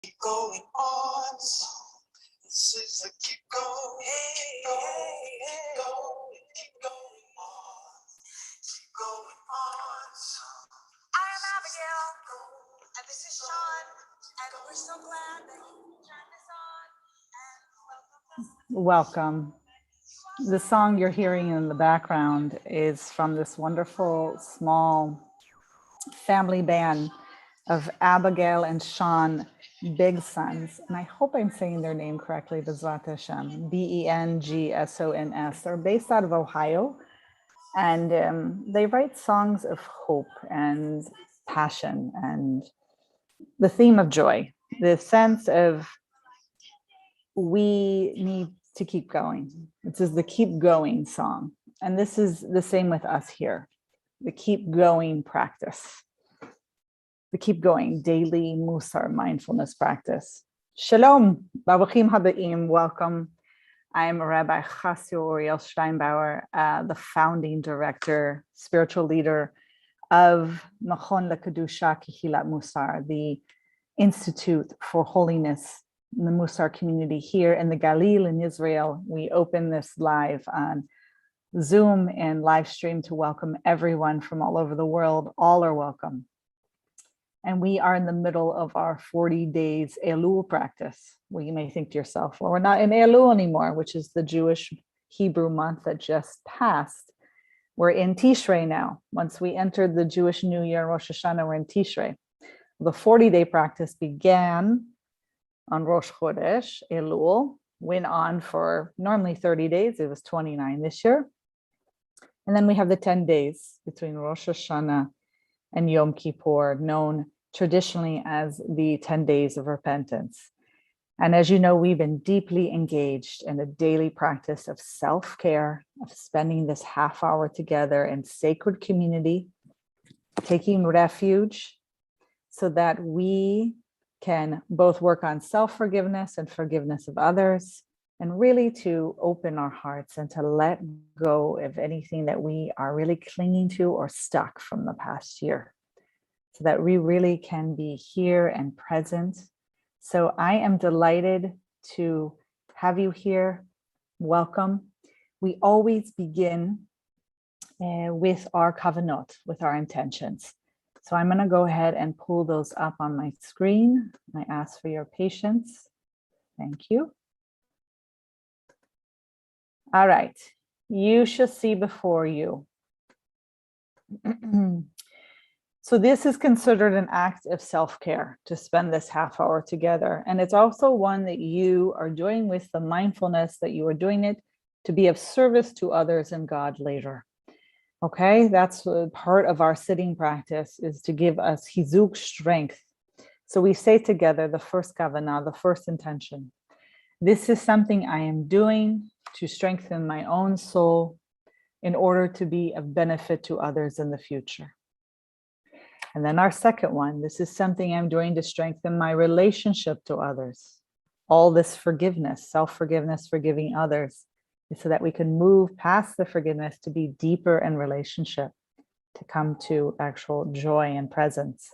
Keep going on, so this is a keep going, keep going, keep going on, keep going on. So I am Abigail, and this is Sean, and we're so glad that you turned this on. And welcome. The song you're hearing in the background is from this wonderful small family band of Abigail and Sean Big Sons. And I hope I'm saying their name correctly, B'ezrat Hashem, Bengsons. They're based out of Ohio. And they write songs of hope and passion and the theme of joy, the sense of we need to keep going. This is the keep going song. And this is the same with us here, the keep going practice, the keep going daily Mussar mindfulness practice. Shalom, Baruchim Habaim, welcome. I'm Rabbi Chasya Uriel Steinbauer, the founding director, spiritual leader of Machon LeKedusha Kehilat Mussar, the Institute for Holiness in the Mussar community here in the Galil in Israel. We open this live on Zoom and live stream to welcome everyone from all over the world. All are welcome. And we are in the middle of our 40 days ELUL practice. Well, you may think to yourself, well, we're not in ELUL anymore, which is the Jewish Hebrew month that just passed. We're in TISHREI now. Once we entered the Jewish New Year, Rosh Hashanah, we're in TISHREI. The 40-day practice began on Rosh Chodesh, ELUL, went on for normally 30 days. It was 29 this year. And then we have the 10 days between Rosh Hashanah and Yom Kippur, known traditionally as the 10 days of repentance. And as you know, we've been deeply engaged in a daily practice of self-care, of spending this half hour together in sacred community, taking refuge so that we can both work on self-forgiveness and forgiveness of others, and really to open our hearts and to let go of anything that we are really clinging to or stuck from the past year, so that we really can be here and present. So I am delighted to have you here. Welcome. We always begin with our kavanot, with our intentions. So I'm going to go ahead and pull those up on my screen. I ask for your patience. Thank you. All right, you should see before you. So this is considered an act of self-care to spend this half hour together. And it's also one that you are doing with the mindfulness that you are doing it to be of service to others and God later. Okay, that's part of our sitting practice, is to give us hizuk, strength. So we say together the first kavanah, the first intention. This is something I am doing to strengthen my own soul in order to be of benefit to others in the future. And then our second one, this is something I'm doing to strengthen my relationship to others. All this forgiveness, self-forgiveness, forgiving others, is so that we can move past the forgiveness to be deeper in relationship, to come to actual joy and presence,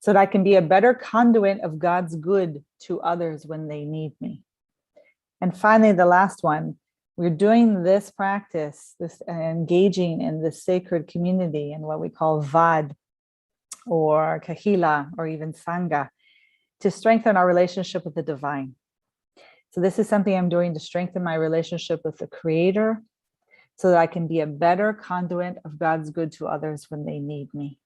so that I can be a better conduit of God's good to others when they need me. And finally, the last one, we're doing this practice, this engaging in this sacred community and what we call vad or kahila or even sangha, to strengthen our relationship with the divine. So this is something I'm doing to strengthen my relationship with the Creator, so that I can be a better conduit of God's good to others when they need me.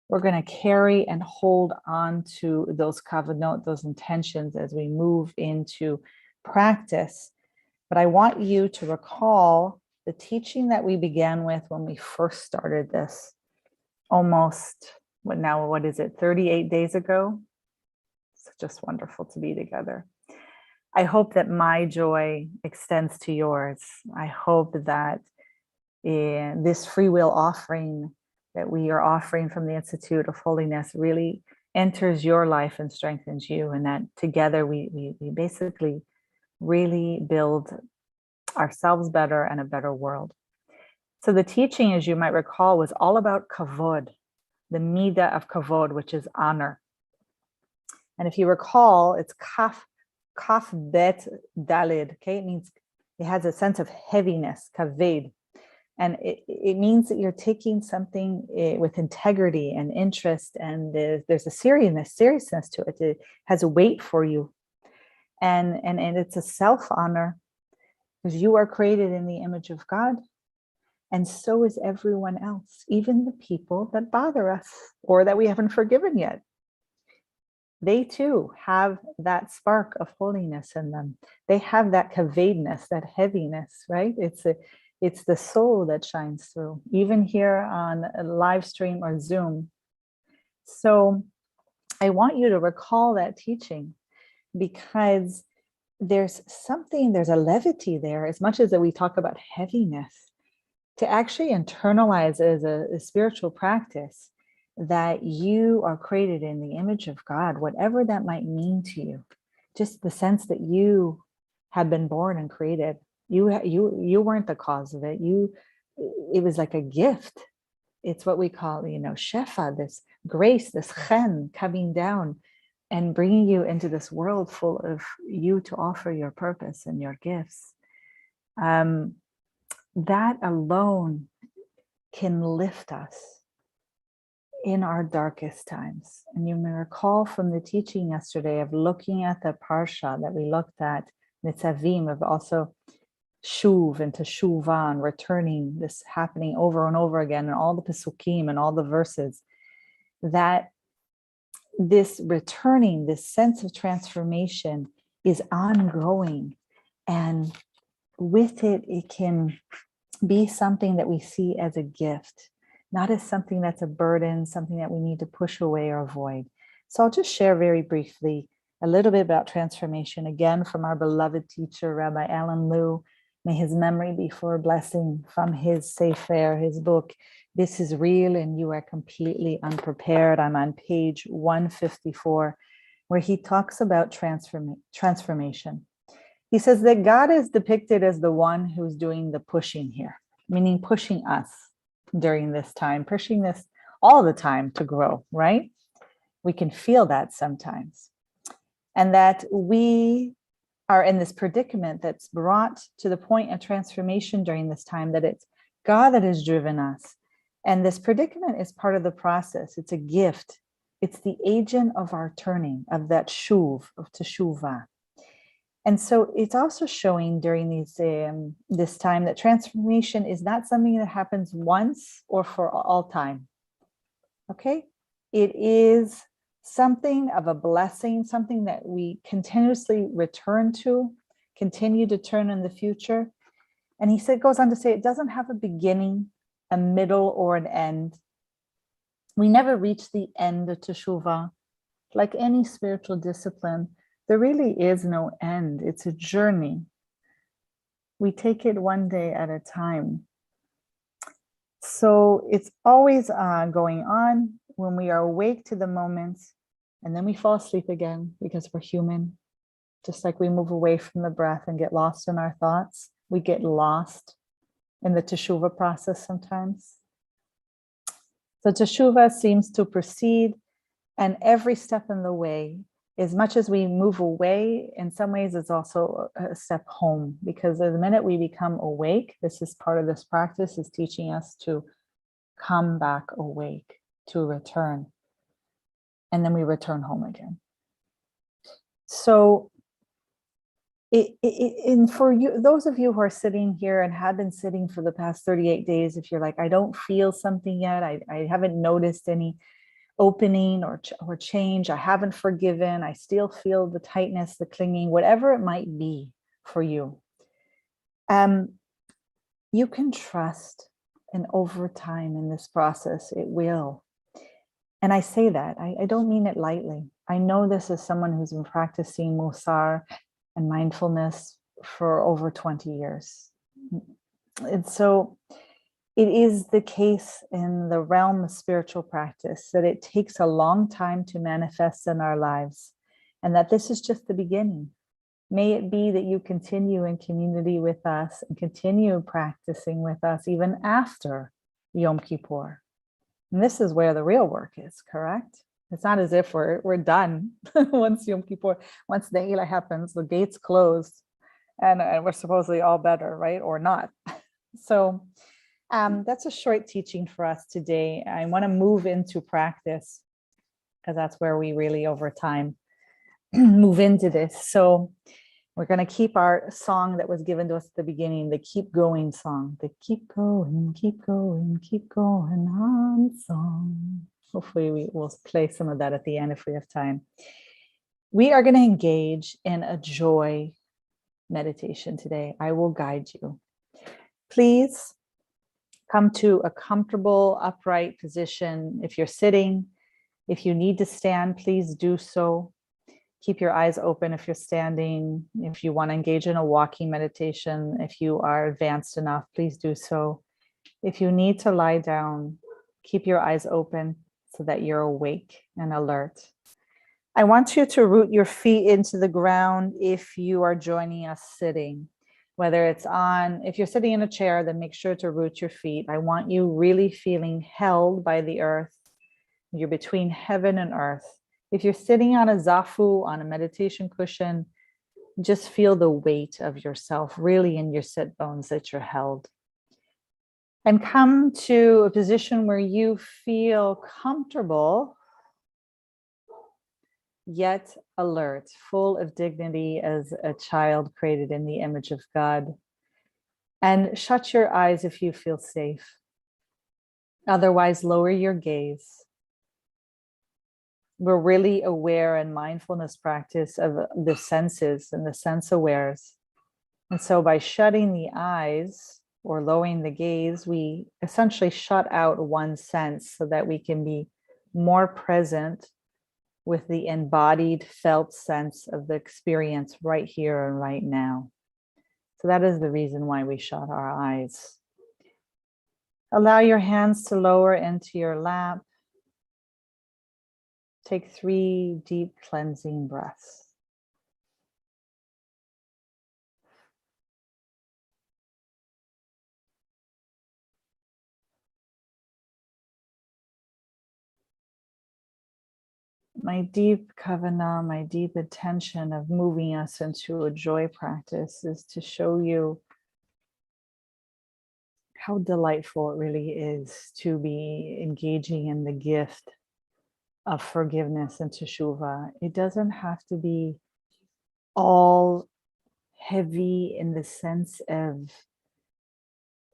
We're going to carry and hold on to those kavanot, those intentions, as we move into practice. But I want you to recall the teaching that we began with when we first started this, almost, what is it, 38 days ago? It's just wonderful to be together. I hope that my joy extends to yours. I hope that in this free will offering that we are offering from the Institute of Holiness really enters your life and strengthens you, and that together we basically really build ourselves better and a better world. So the teaching, as you might recall, was all about kavod, the midah of kavod, which is honor. And if you recall, it's kaf bet dalid. Okay, it means it has a sense of heaviness, kaved. And it means that you're taking something with integrity and interest, and there's a seriousness to it. It has a weight for you. And it's a self-honor, because you are created in the image of God. And so is everyone else, even the people that bother us or that we haven't forgiven yet. They too have that spark of holiness in them. They have that kavedness, that heaviness, right? It's the soul that shines through, even here on a live stream or Zoom. So I want you to recall that teaching, because there's a levity there, as much as that we talk about heaviness, to actually internalize as a spiritual practice that you are created in the image of God, whatever that might mean to you. Just the sense that you have been born and created. You weren't the cause of it. It was like a gift. It's what we call, shefa, this grace, this chen coming down and bringing you into this world full of you to offer your purpose and your gifts. That alone can lift us in our darkest times. And you may recall from the teaching yesterday of looking at the parsha that we looked at, Nitzavim, of also shuv and teshuvah, and returning, this happening over and over again in all the pesukim and all the verses, that this returning, this sense of transformation is ongoing. And with it, it can be something that we see as a gift, not as something that's a burden, something that we need to push away or avoid. So I'll just share very briefly a little bit about transformation, again, from our beloved teacher, Rabbi Alan Liu. May his memory be for a blessing, from his Sefer, his book, This is Real and You Are Completely Unprepared. I'm on page 154, where he talks about transformation. He says that God is depicted as the one who's doing the pushing here, meaning pushing us during this time, pushing this all the time to grow, right? We can feel that sometimes. And that we are in this predicament that's brought to the point of transformation during this time, that it's God that has driven us. And this predicament is part of the process. It's a gift. It's the agent of our turning, of that shuv, of teshuvah. And so it's also showing during this time that transformation is not something that happens once or for all time. Okay? It is something of a blessing, something that we continuously return to, continue to turn in the future. And he goes on to say it doesn't have a beginning, a middle, or an end. We never reach the end of teshuvah. Like any spiritual discipline, there really is no end. It's a journey. We take it one day at a time. So it's always going on when we are awake to the moment, and then we fall asleep again because we're human. Just like we move away from the breath and get lost in our thoughts, we get lost in the teshuvah process sometimes. So teshuvah seems to proceed, and every step in the way, as much as we move away, in some ways it's also a step home, because the minute we become awake, this is part of this practice, is teaching us to come back awake, to return. And then we return home again. So and for you, those of you who are sitting here and have been sitting for the past 38 days, if you're like, I don't feel something yet, I haven't noticed any opening or change, I haven't forgiven, I still feel the tightness, the clinging, whatever it might be for you, you can trust, and over time in this process, it will. And I say that, I don't mean it lightly. I know this as someone who's been practicing Mussar and mindfulness for over 20 years. And so it is the case in the realm of spiritual practice that it takes a long time to manifest in our lives, and that this is just the beginning. May it be that you continue in community with us and continue practicing with us even after Yom Kippur. And this is where the real work is, correct? It's not as if we're done once Yom Kippur, once the ELUL happens, the gates close, and we're supposedly all better, right? Or not. So that's a short teaching for us today. I want to move into practice because that's where we really, over time, move into this. So we're going to keep our song that was given to us at the beginning, the Keep Going song, the keep going on song. Hopefully we will play some of that at the end if we have time. We are going to engage in a joy meditation today. I will guide you. Please come to a comfortable, upright position. If you're sitting, if you need to stand, please do so. Keep your eyes open if you're standing. If you want to engage in a walking meditation, if you are advanced enough, please do so. If you need to lie down, keep your eyes open so that you're awake and alert. I want you to root your feet into the ground if you are joining us sitting. Whether it's if you're sitting in a chair, then make sure to root your feet. I want you really feeling held by the earth. You're between heaven and earth. If you're sitting on a zafu, on a meditation cushion, just feel the weight of yourself really in your sit bones that you're held. And come to a position where you feel comfortable, yet alert, full of dignity as a child created in the image of God. And shut your eyes if you feel safe. Otherwise, lower your gaze. We're really aware in mindfulness practice of the senses and the sense awares. And so by shutting the eyes or lowering the gaze, we essentially shut out one sense so that we can be more present with the embodied felt sense of the experience right here and right now. So that is the reason why we shut our eyes. Allow your hands to lower into your lap. Take 3 deep cleansing breaths. My deep kavanah, my deep intention of moving us into a joy practice is to show you how delightful it really is to be engaging in the gift of forgiveness and teshuvah. It doesn't have to be all heavy in the sense of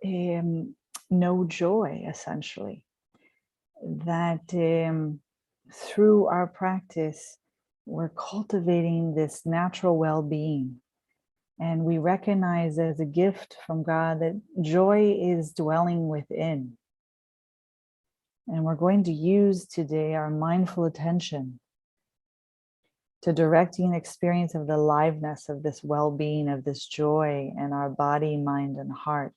no joy, essentially. That through our practice, we're cultivating this natural well-being. And we recognize as a gift from God that joy is dwelling within. And we're going to use today our mindful attention to directing experience of the aliveness of this well-being, of this joy in our body, mind, and heart,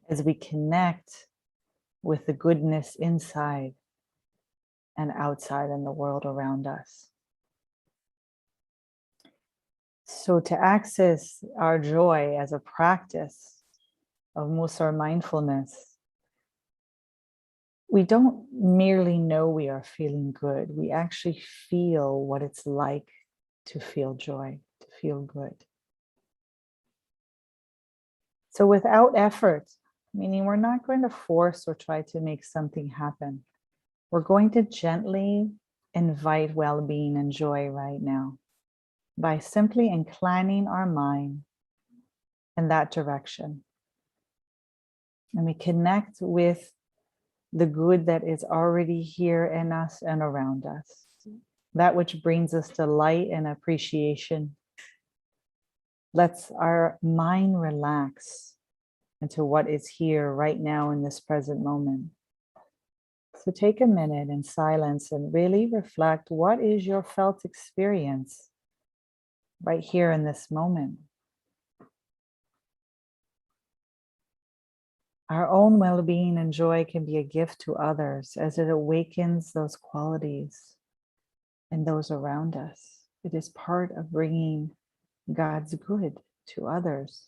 as we connect with the goodness inside and outside in the world around us. So to access our joy as a practice of Mussar mindfulness, we don't merely know we are feeling good. We actually feel what it's like to feel joy, to feel good. So without effort, meaning we're not going to force or try to make something happen. We're going to gently invite well-being and joy right now by simply inclining our mind in that direction. And we connect with the good that is already here in us and around us. That which brings us delight and appreciation. Lets our mind relax into what is here right now in this present moment. So take a minute in silence and really reflect, what is your felt experience right here in this moment? Our own well-being and joy can be a gift to others as it awakens those qualities in those around us. It is part of bringing God's good to others.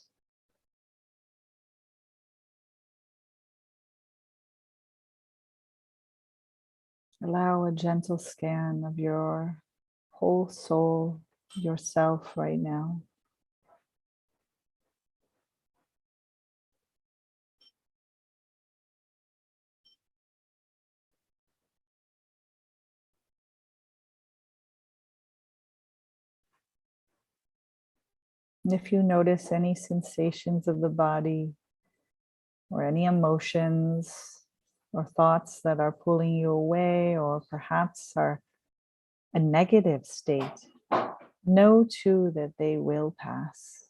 Allow a gentle scan of your whole soul, yourself right now. And if you notice any sensations of the body or any emotions or thoughts that are pulling you away or perhaps are a negative state, know too that they will pass.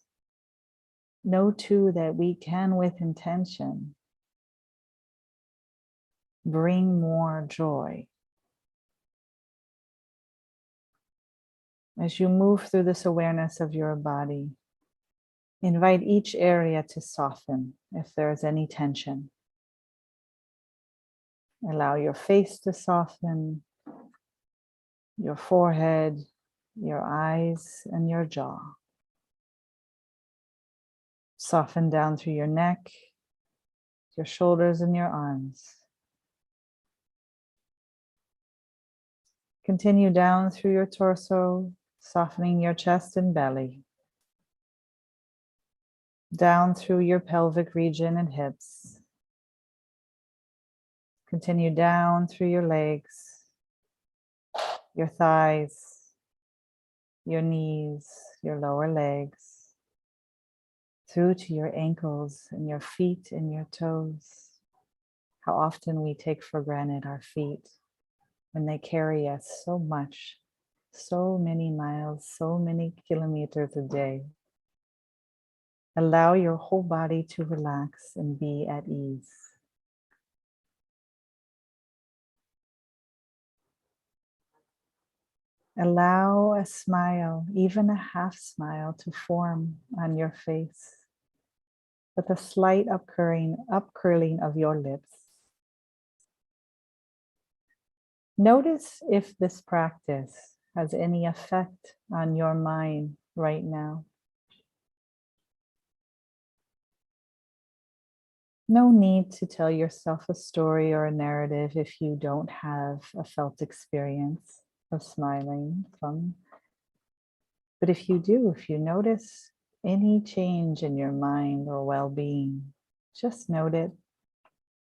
Know too that we can, with intention, bring more joy. As you move through this awareness of your body, invite each area to soften if there's any tension. Allow your face to soften, your forehead, your eyes, and your jaw. Soften down through your neck, your shoulders, and your arms. Continue down through your torso, softening your chest and belly. Down through your pelvic region and hips. Continue down through your legs, your thighs, your knees, your lower legs, through to your ankles and your feet and your toes. How often we take for granted our feet when they carry us so much, so many miles, so many kilometers a day. Allow your whole body to relax and be at ease. Allow a smile, even a half smile, to form on your face with a slight upcurling of your lips. Notice if this practice has any effect on your mind right now. No need to tell yourself a story or a narrative if you don't have a felt experience of smiling from. But if you do, if you notice any change in your mind or well-being, just note it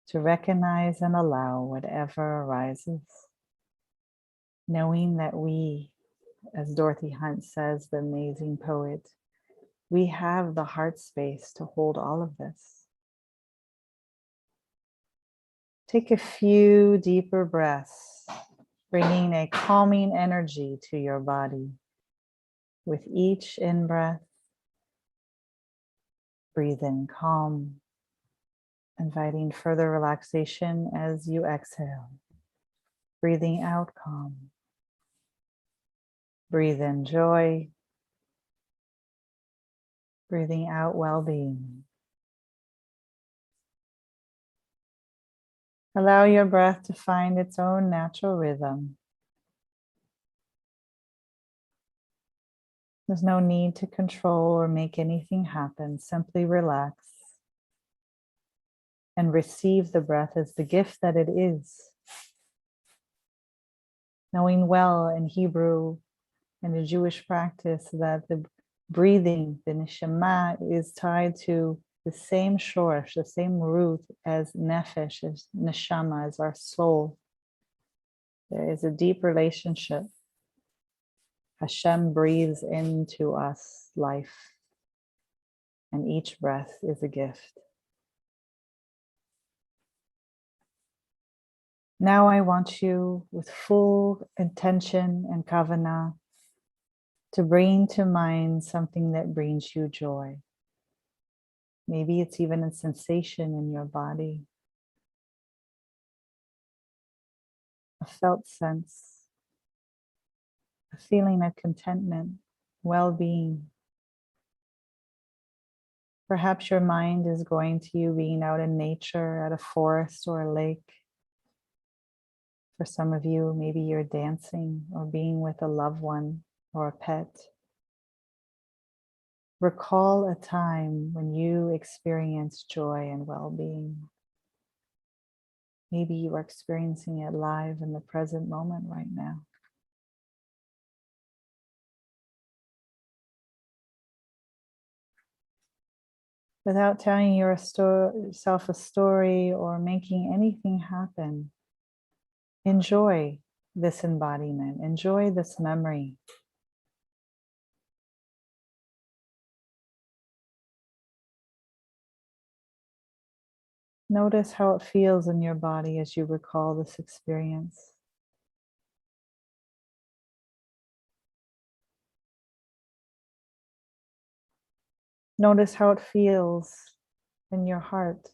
to recognize and allow whatever arises. Knowing that we, as Dorothy Hunt says, the amazing poet, we have the heart space to hold all of this. Take a few deeper breaths, bringing a calming energy to your body. With each in-breath, breathe in calm, inviting further relaxation as you exhale. Breathing out calm. Breathe in joy. Breathing out well-being. Allow your breath to find its own natural rhythm. There's no need to control or make anything happen. Simply relax and receive the breath as the gift that it is. Knowing well in Hebrew and the Jewish practice that the breathing, the neshama, is tied to the same shoresh, the same root as nefesh, as neshama, as our soul. There is a deep relationship. Hashem breathes into us life, and each breath is a gift. Now I want you, with full intention and kavanah, to bring to mind something that brings you joy. Maybe it's even a sensation in your body, a felt sense, a feeling of contentment, well-being. Perhaps your mind is going to you being out in nature, at a forest or a lake. For some of you, maybe you're dancing or being with a loved one or a pet. Recall a time when you experienced joy and well-being. Maybe you are experiencing it live in the present moment right now. Without telling yourself a story or making anything happen, enjoy this embodiment, enjoy this memory. Notice how it feels in your body as you recall this experience. Notice how it feels in your heart.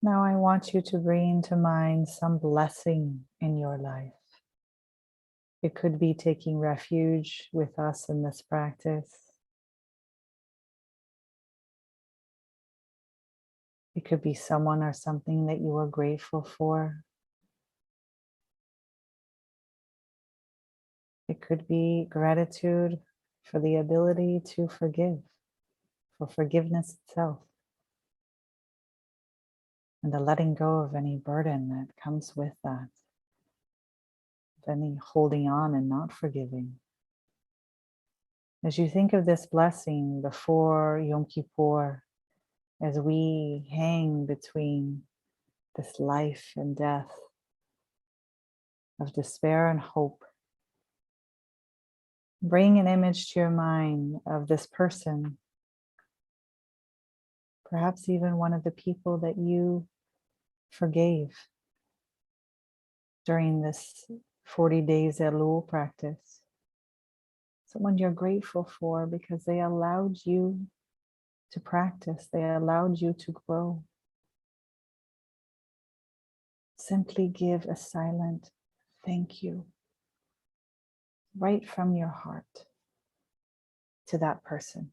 Now I want you to bring to mind some blessing in your life. It could be taking refuge with us in this practice. It could be someone or something that you are grateful for. It could be gratitude for the ability to forgive, for forgiveness itself, and the letting go of any burden that comes with that, of any holding on and not forgiving. As you think of this blessing before Yom Kippur, as we hang between this life and death, of despair and hope, bring an image to your mind of this person, perhaps even one of the people that you forgave during this 40 days ELUL practice. Someone you're grateful for because they allowed you to practice, they allowed you to grow. Simply give a silent thank you right from your heart to that person.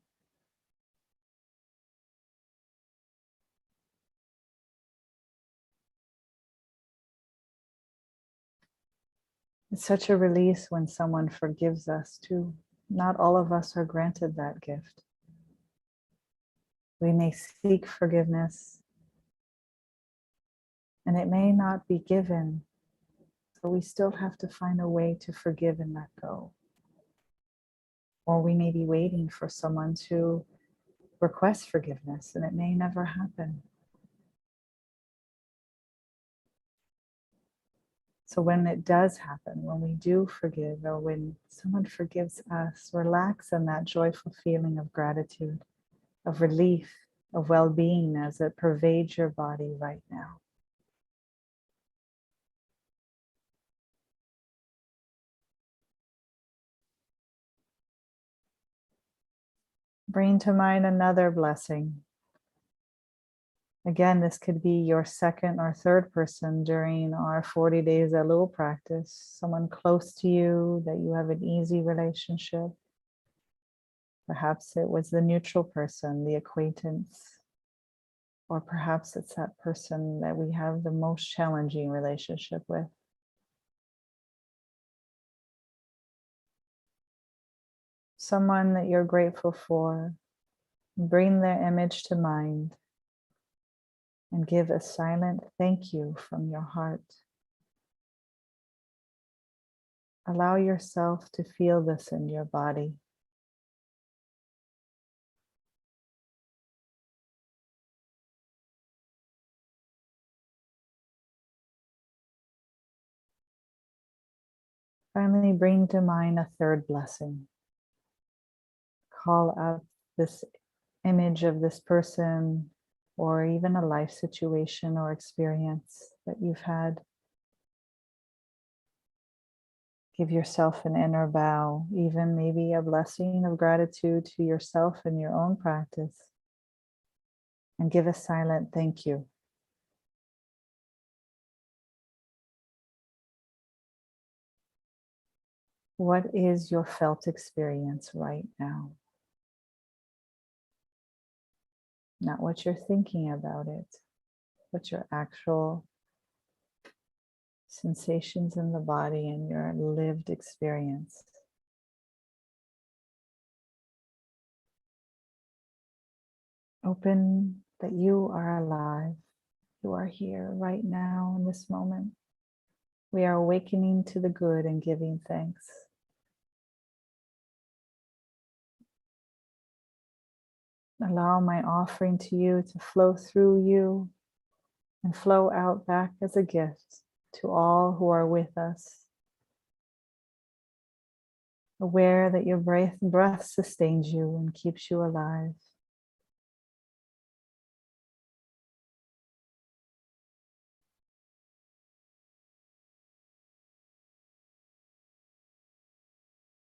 It's such a release when someone forgives us too. Not all of us are granted that gift. We may seek forgiveness and it may not be given, so we still have to find a way to forgive and let go. Or we may be waiting for someone to request forgiveness and it may never happen. So when it does happen, when we do forgive or when someone forgives us, relax in that joyful feeling of gratitude, of relief, of well-being as it pervades your body right now. Bring to mind another blessing. Again, this could be your second or third person during our 40 days ELUL practice, someone close to you that you have an easy relationship. Perhaps it was the neutral person, the acquaintance, or perhaps it's that person that we have the most challenging relationship with. Someone that you're grateful for, bring their image to mind and give a silent thank you from your heart. Allow yourself to feel this in your body. Finally, bring to mind a third blessing. Call out this image of this person or even a life situation or experience that you've had. Give yourself an inner bow, even maybe a blessing of gratitude to yourself in your own practice. And give a silent thank you. What is your felt experience right now? not what you're thinking about it, but your actual sensations in the body and your lived experience. Open that you are alive. You are here right now in this moment. We are awakening to the good and giving thanks. Allow my offering to you to flow through you and flow out back as a gift to all who are with us. Aware that your breath sustains you and keeps you alive.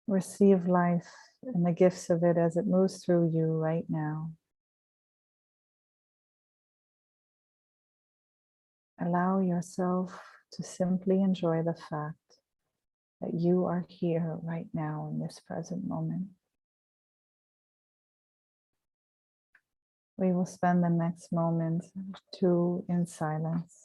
Receive life and the gifts of it as it moves through you right now. Allow yourself to simply enjoy the fact that you are here right now in this present moment. We will spend the next moment in silence,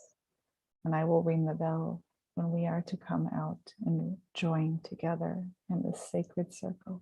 and I will ring the bell when we are to come out and join together in this sacred circle.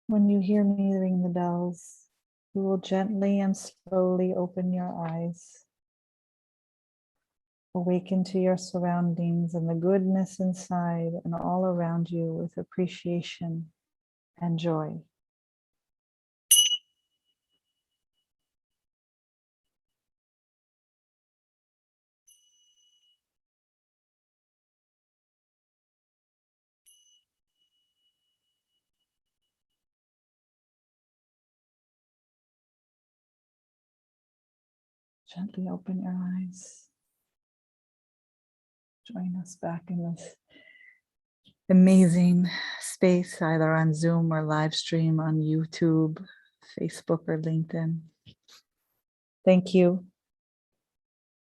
When you hear me ring the bells, you will gently and slowly open your eyes. Awaken to your surroundings and the goodness inside and all around you with appreciation and joy. Gently open your eyes. Join us back in this amazing space, either on Zoom or live stream on YouTube, Facebook, or LinkedIn. Thank you.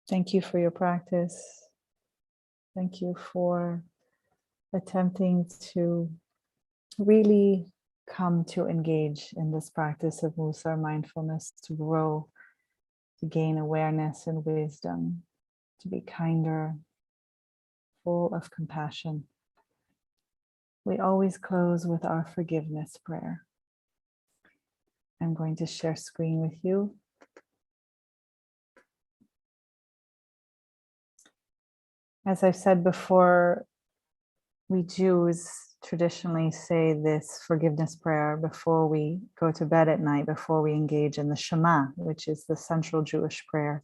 Thank you for your practice. Thank you for attempting to really come to engage in this practice of Mussar mindfulness, to grow, to gain awareness and wisdom, to be kinder, full of compassion. We always close with our forgiveness prayer. I'm going to share screen with you. As I've said before, we Jews traditionally say this forgiveness prayer before we go to bed at night, before we engage in the Shema, which is the central Jewish prayer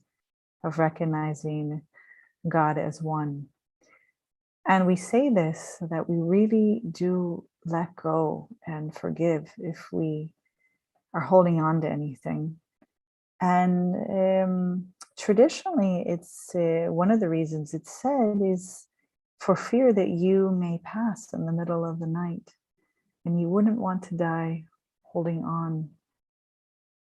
of recognizing God as one. And we say this so that we really do let go and forgive if we are holding on to anything. And traditionally, it's one of the reasons it's said is for fear that you may pass in the middle of the night, and you wouldn't want to die holding on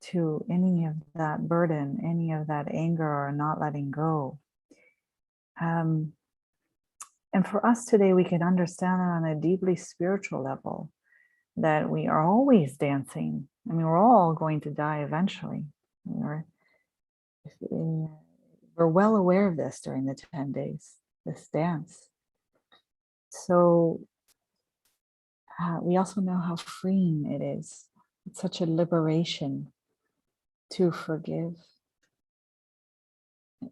to any of that burden, any of that anger, or not letting go. And for us today, we can understand that on a deeply spiritual level, that we are always dancing. I mean, we're all going to die eventually. We're well aware of this during the 10 days. this dance. So we also know how freeing it is. It's such a liberation to forgive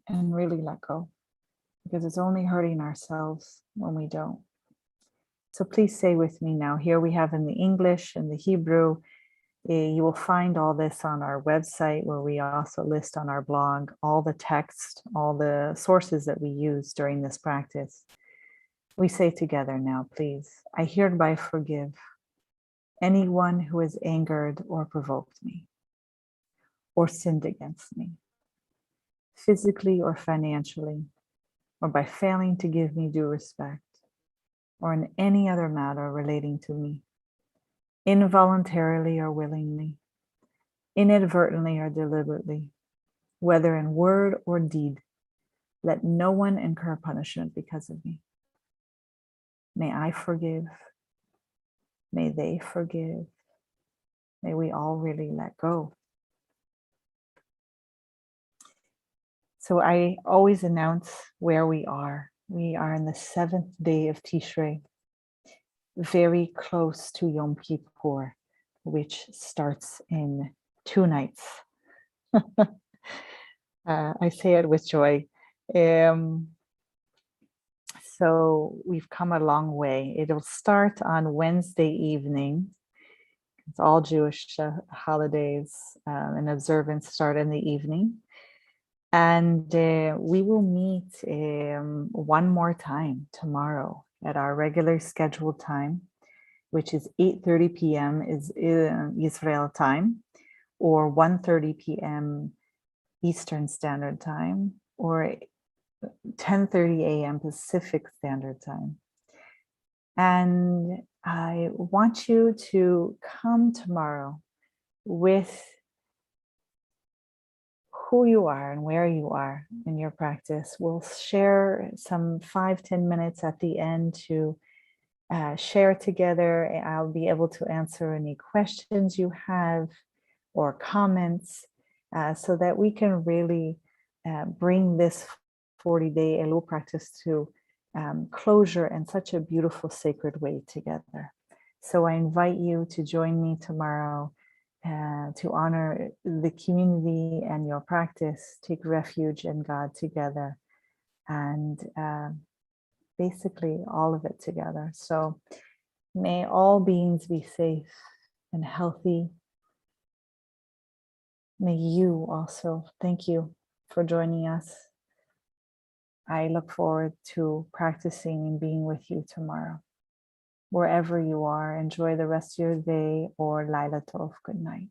and really let go, because it's only hurting ourselves when we don't. So please say with me now. Here we have in the English and the Hebrew. You will find all this on our website, where we also list on our blog all the text, all the sources that we use during this practice. We say together now, please. I hereby forgive anyone who has angered or provoked me, or sinned against me, physically or financially, or by failing to give me due respect, or in any other matter relating to me, involuntarily or willingly, inadvertently or deliberately, whether in word or deed. Let no one incur punishment because of me. May I forgive. May they forgive. May we all really let go. So I always announce where we are. We are in the 7th day of Tishrei, very close to Yom Kippur, which starts in 2 nights. I say it with joy. So we've come a long way. It'll start on Wednesday evening. It's all Jewish holidays and observance start in the evening. And we will meet one more time tomorrow at our regular scheduled time, which is 8:30 p.m. is Israel time, or 1:30 p.m. Eastern Standard Time, or 10:30 a.m. Pacific Standard Time. And I want you to come tomorrow with who you are and where you are in your practice. We'll share some 5-10 minutes at the end to share together. I'll be able to answer any questions you have or comments so that we can really bring this 40-day ELUL practice to closure in such a beautiful, sacred way together. So I invite you to join me tomorrow to honor the community and your practice, take refuge in God together, and basically all of it together. So may all beings be safe and healthy. May you also. Thank you for joining us. I look forward to practicing and being with you tomorrow. Wherever you are, enjoy the rest of your day, or Laila Tov. Good night.